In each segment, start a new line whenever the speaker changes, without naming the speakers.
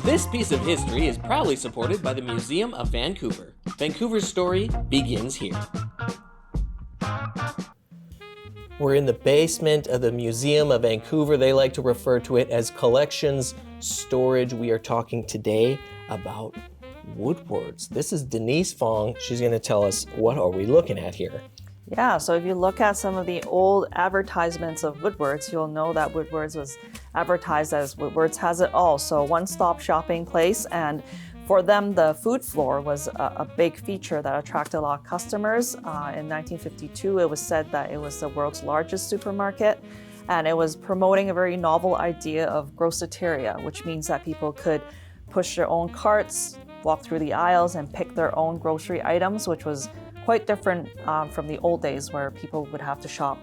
This piece of history is proudly supported by the Museum of Vancouver. Vancouver's story begins here. We're in the basement of the Museum of Vancouver. They like to refer to it as collections storage. We are talking today about Woodwards. This is Denise Fong. She's going to tell us what are we looking at here.
Yeah, so if you look at some of the old advertisements of Woodwards, you'll know that Woodwards was advertised as Woodwards has it all. So one-stop shopping place, and for them, the food floor was a big feature that attracted a lot of customers. In 1952, it was said that it was the world's largest supermarket, and it was promoting a very novel idea of groceteria, which means that people could push their own carts, walk through the aisles, and pick their own grocery items, which was quite different from the old days where people would have to shop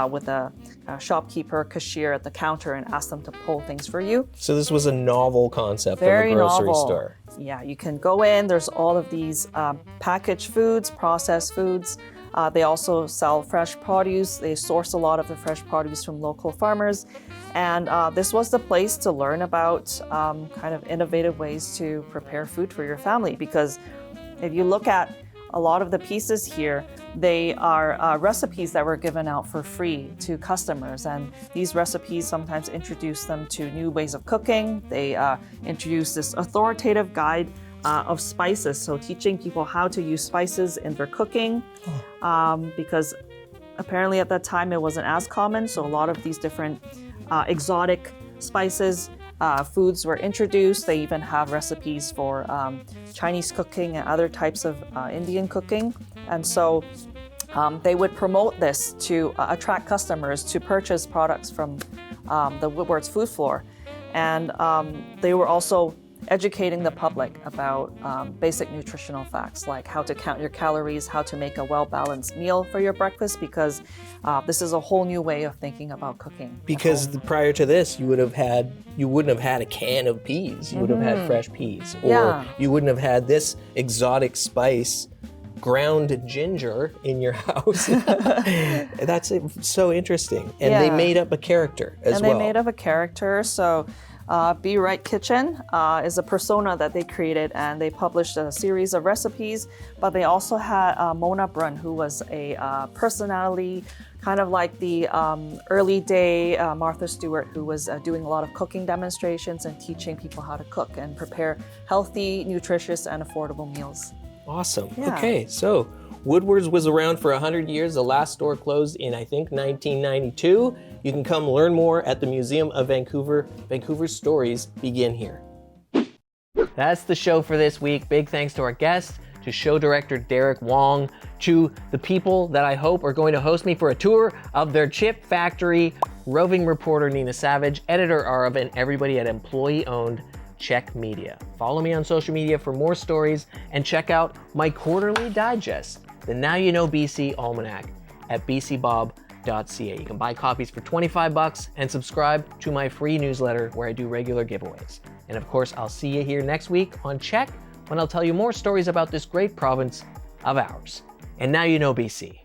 with a shopkeeper, cashier at the counter and ask them to pull things for you.
So this was a novel concept
Very
of a grocery
novel.
store.
Yeah, you can go in, there's all of these packaged foods, processed foods. They also sell fresh produce. They source a lot of the fresh produce from local farmers. And this was the place to learn about kind of innovative ways to prepare food for your family, because if you look at a lot of the pieces here, they are recipes that were given out for free to customers. And these recipes sometimes introduce them to new ways of cooking. They introduce this authoritative guide of spices, so teaching people how to use spices in their cooking, because apparently at that time it wasn't as common. So a lot of these different exotic spices, foods were introduced. They even have recipes for Chinese cooking and other types of Indian cooking. And so they would promote this to attract customers to purchase products from the Woodwards food floor. And they were also educating the public about basic nutritional facts, like how to count your calories, how to make a well-balanced meal for your breakfast, because this is a whole new way of thinking about cooking.
Because prior to this, you wouldn't have had a can of peas. You would have had fresh peas. Or you wouldn't have had this exotic spice, ground ginger, in your house. That's so interesting. And they made up a character as well.
And they made up a character. So Be Right Kitchen is a persona that they created, and they published a series of recipes. But they also had Mona Brun, who was a personality, kind of like the early day Martha Stewart, who was doing a lot of cooking demonstrations and teaching people how to cook and prepare healthy, nutritious, and affordable meals.
Awesome.
Yeah.
Okay, so Woodwards was around for 100 years. The last store closed in, I think, 1992. You can come learn more at the Museum of Vancouver. Vancouver's stories begin here. That's the show for this week. Big thanks to our guest, to show director Derek Wong, to the people that I hope are going to host me for a tour of their chip factory, roving reporter Nina Savage, editor Arav, and everybody at employee-owned CHEK Media. Follow me on social media for more stories, and check out my quarterly digest, the Now You Know BC Almanac, at bcbob.ca. You can buy copies for $25 and subscribe to my free newsletter where I do regular giveaways. And of course, I'll see you here next week on CHEK, when I'll tell you more stories about this great province of ours. And now you know BC.